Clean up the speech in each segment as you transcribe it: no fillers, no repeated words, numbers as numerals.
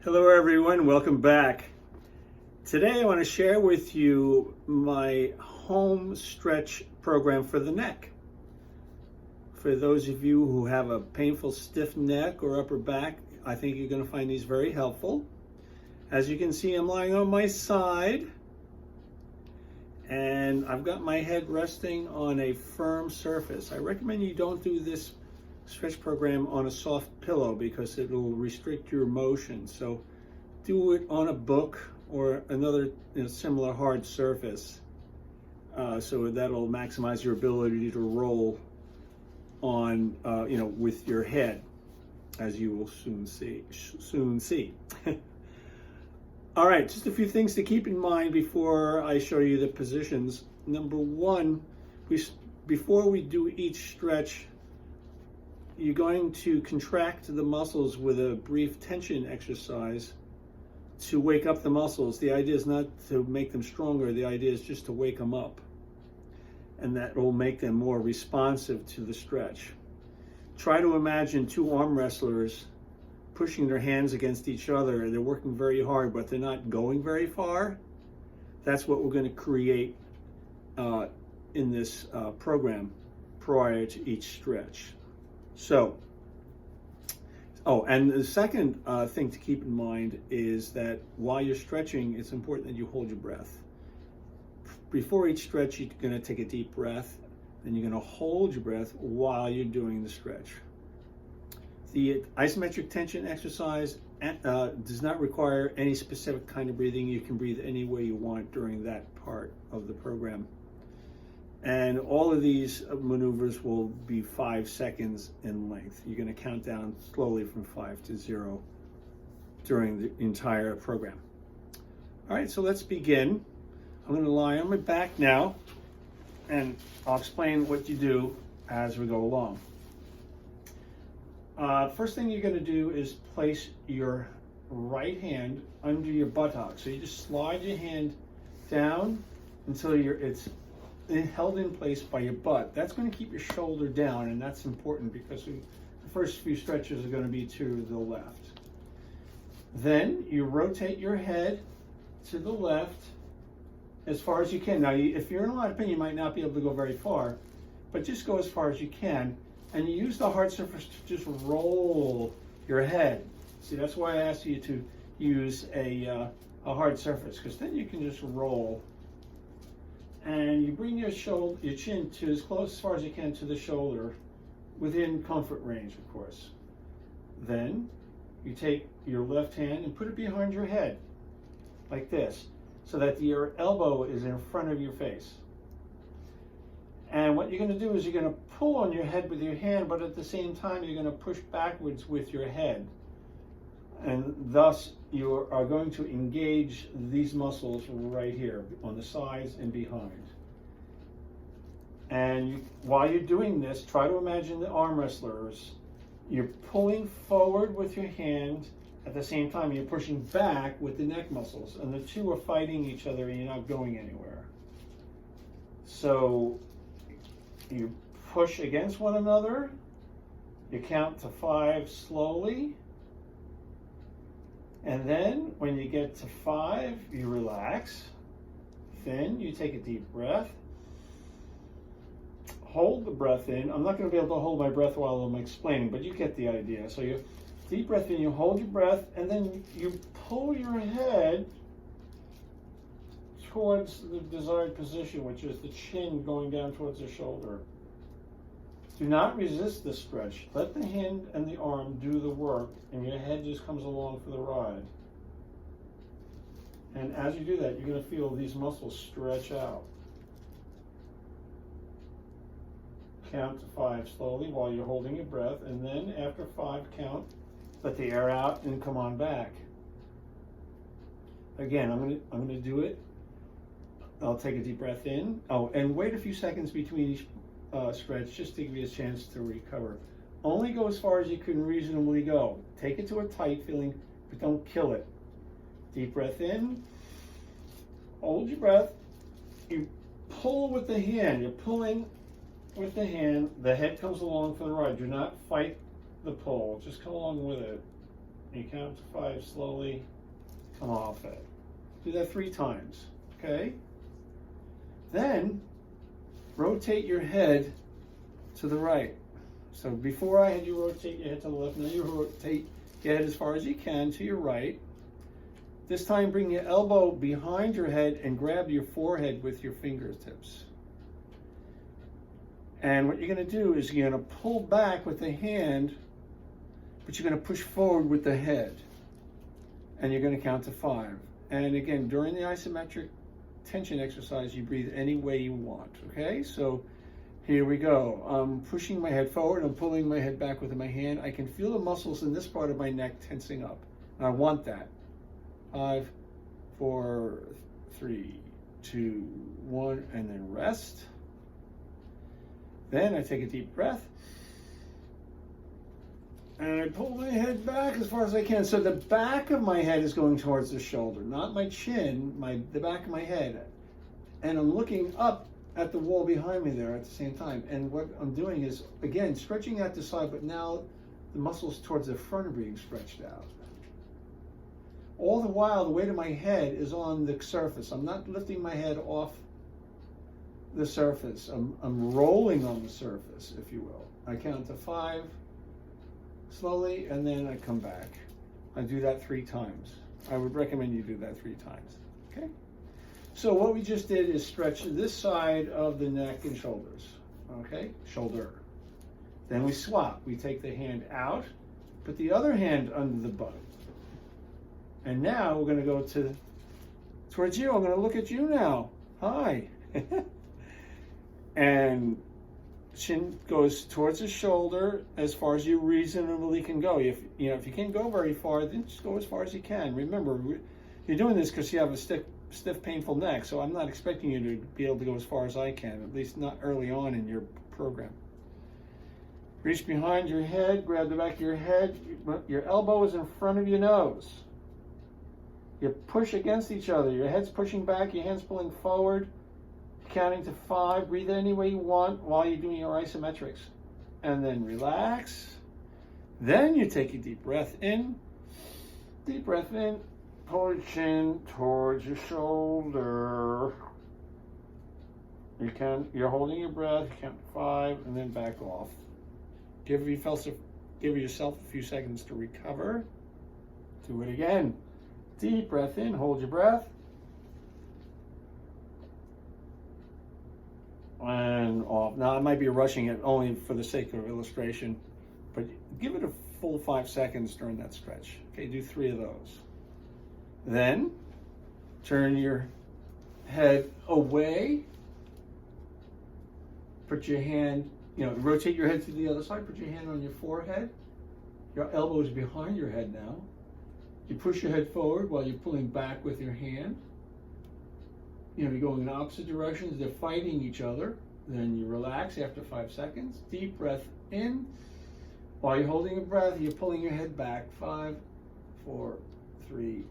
Hello everyone, welcome back. Today I want to share with you my home stretch program for the neck. For those of you who have a painful stiff neck or upper back, I think you're going to find these very helpful. As you can see, I'm lying on my side and I've got my head resting on a firm surface. I recommend you don't do this stretch program on a soft pillow because it will restrict your motion. So do it on a book or another similar hard surface, so that'll maximize your ability to roll on with your head, as you will soon see. All right, just a few things to keep in mind before I show you the positions. Number one, before we do each stretch, you're going to contract the muscles with a brief tension exercise to wake up the muscles. The idea is not to make them stronger, the idea is just to wake them up. And that will make them more responsive to the stretch. Try to imagine two arm wrestlers pushing their hands against each other. They're working very hard, but they're not going very far. That's what we're going to create in this program prior to each stretch. So, and the second thing to keep in mind is that while you're stretching, it's important that you hold your breath. Before each stretch, you're going to take a deep breath, and you're going to hold your breath while you're doing the stretch. The isometric tension exercise does not require any specific kind of breathing. You can breathe any way you want during that part of the program. And all of these maneuvers will be 5 seconds in length. You're going to count down slowly from 5 to 0 during the entire program. All right, so let's begin. I'm going to lie on my back now, and I'll explain what you do as we go along. First thing you're going to do is place your right hand under your buttock. So you just slide your hand down until it's held in place by your butt. That's going to keep your shoulder down, and that's important because the first few stretches are going to be to the left. Then you rotate your head to the left as far as you can. Now, if you're in a lot of pain, you might not be able to go very far, but just go as far as you can, and you use the hard surface to just roll your head. See, that's why I asked you to use a hard surface, because then you can just roll. And you bring your chin to as far as you can to the shoulder, within comfort range, of course. Then you take your left hand and put it behind your head, like this, so that your elbow is in front of your face. And what you're going to do is you're going to pull on your head with your hand, but at the same time you're going to push backwards with your head. And thus you are going to engage these muscles right here on the sides and behind. And while you're doing this, try to imagine the arm wrestlers. You're pulling forward with your hand. At the same time, you're pushing back with the neck muscles. And the two are fighting each other and you're not going anywhere. So you push against one another. You count to 5 slowly. And then when you get to 5, you relax. Then you take a deep breath. Hold the breath in. I'm not going to be able to hold my breath while I'm explaining, but you get the idea. So you deep breath in, you hold your breath, and then you pull your head towards the desired position, which is the chin going down towards the shoulder. Do not resist the stretch. Let the hand and the arm do the work, and your head just comes along for the ride. And as you do that, you're going to feel these muscles stretch out. Count to 5 slowly while you're holding your breath, and then after 5, count, let the air out, and come on back. Again, I'm going to do it. I'll take a deep breath in. Oh, and wait a few seconds between each stretch just to give you a chance to recover. Only go as far as you can reasonably go. Take it to a tight feeling, but don't kill it. Deep breath in. Hold your breath. You pull with the hand. You're pulling with the hand. The head comes along for the ride. Do not fight the pull. Just come along with it. You count to 5 slowly, come off it. Do that 3 times, okay? Then rotate your head to the right. So before I had you rotate your head to the left, now you rotate your head as far as you can to your right. This time bring your elbow behind your head and grab your forehead with your fingertips. And what you're going to do is you're going to pull back with the hand, but you're going to push forward with the head. And you're going to count to 5. And again, during the isometric tension exercise, you breathe any way you want, okay? So here we go. I'm pushing my head forward. I'm pulling my head back with my hand. I can feel the muscles in this part of my neck tensing up. And I want that. 5, 4, 3, 2, 1, and then rest. Then I take a deep breath. And I pull my head back as far as I can. So the back of my head is going towards the shoulder, not my chin, the back of my head. And I'm looking up at the wall behind me there at the same time. And what I'm doing is, again, stretching out the side, but now the muscles towards the front are being stretched out. All the while, the weight of my head is on the surface. I'm not lifting my head off the surface. I'm rolling on the surface, if you will. I count to 5 slowly, and then I come back. I do that 3 times. I would recommend you do that 3 times, okay? So what we just did is stretch this side of the neck and shoulders, okay? Shoulder. Then we swap. We take the hand out, put the other hand under the butt. And now we're going to go towards you. I'm going to look at you now. Hi. And chin goes towards the shoulder as far as you reasonably can go. If you can't go very far, then just go as far as you can. Remember, you're doing this because you have a stiff, painful neck, so I'm not expecting you to be able to go as far as I can, at least not early on in your program. Reach behind your head, grab the back of your head. Your elbow is in front of your nose. You push against each other. Your head's pushing back, your hand's pulling forward. Counting to 5. Breathe any way you want while you're doing your isometrics. And then relax. Then you take a deep breath in. Deep breath in. Pull your chin towards your shoulder. You're holding your breath. You count to 5 and then back off. Give yourself a few seconds to recover. Do it again. Deep breath in, hold your breath. And off. Now I might be rushing it only for the sake of illustration, but give it a full 5 seconds during that stretch. Okay, do 3 of those. Then turn your head away. Put your hand, rotate your head to the other side. Put your hand on your forehead. Your elbow is behind your head now. You push your head forward while you're pulling back with your hand. You're going in opposite directions. They're fighting each other. Then you relax after 5 seconds. Deep breath in. While you're holding your breath, you're pulling your head back. 5, 4, 3,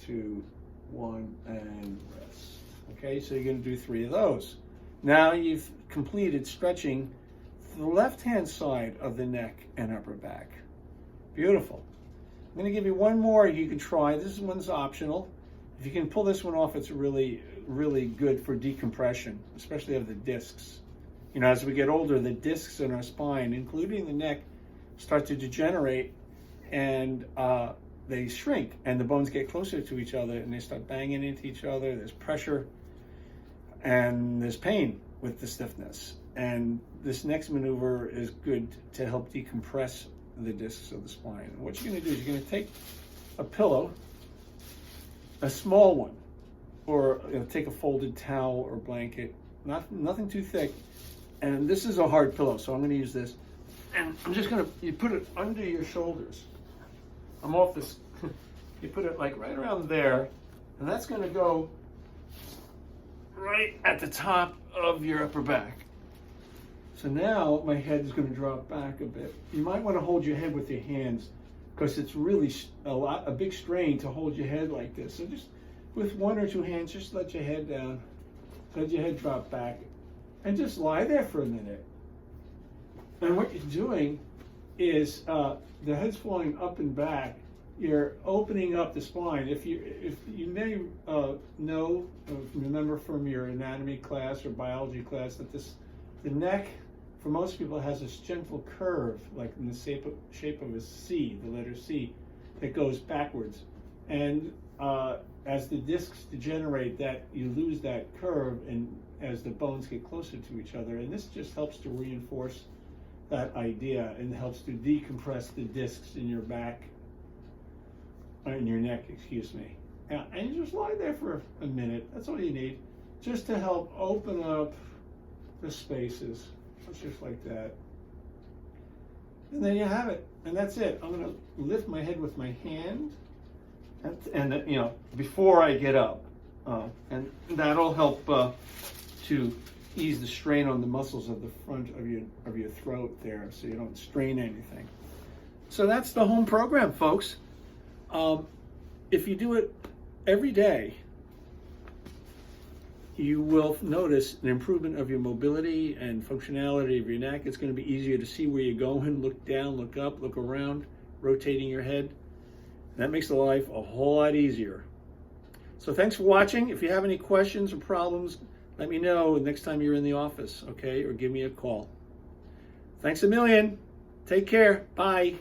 2, 1, and rest. Okay, so you're going to do 3 of those. Now you've completed stretching the left-hand side of the neck and upper back. Beautiful. I'm going to give you one more you can try. This one's optional. If you can pull this one off, it's really, really good for decompression, especially of the discs. As we get older, the discs in our spine, including the neck, start to degenerate, and they shrink, and the bones get closer to each other, and they start banging into each other. There's pressure, and there's pain with the stiffness. And this next maneuver is good to help decompress the discs of the spine. And what you're going to do is you're going to take a pillow, a small one, or take a folded towel or blanket, nothing too thick. And this is a hard pillow, so I'm going to use this. And I'm just going to, you put it under your shoulders. I'm off this, you put it like right around there, and that's going to go right at the top of your upper back. So now my head is going to drop back a bit. You might want to hold your head with your hands because it's really a big strain to hold your head like this. So just with 1 or 2 hands, just let your head down, let your head drop back, and just lie there for a minute. And what you're doing is the head's falling up and back. you're opening up the spine. If you may remember from your anatomy class or biology class that the neck for most people has this gentle curve, like in the shape of a C, the letter C, that goes backwards. And as the discs degenerate, that you lose that curve, and as the bones get closer to each other, and this just helps to reinforce that idea and helps to decompress the discs in your back, in your neck, excuse me. And you just lie there for a minute. That's all you need, just to help open up the spaces. Just like that. And there you have it. And that's it. I'm going to lift my head with my hand, and you know, before I get up, and that'll help to ease the strain on the muscles of the front of your throat there, so you don't strain anything. So that's the home program, folks. If you do it every day, you will notice an improvement of your mobility and functionality of your neck. It's going to be easier to see where you're going, look down, look up, look around, rotating your head. That makes the life a whole lot easier. So thanks for watching. If you have any questions or problems, let me know next time you're in the office, okay? Or give me a call. Thanks a million. Take care. Bye.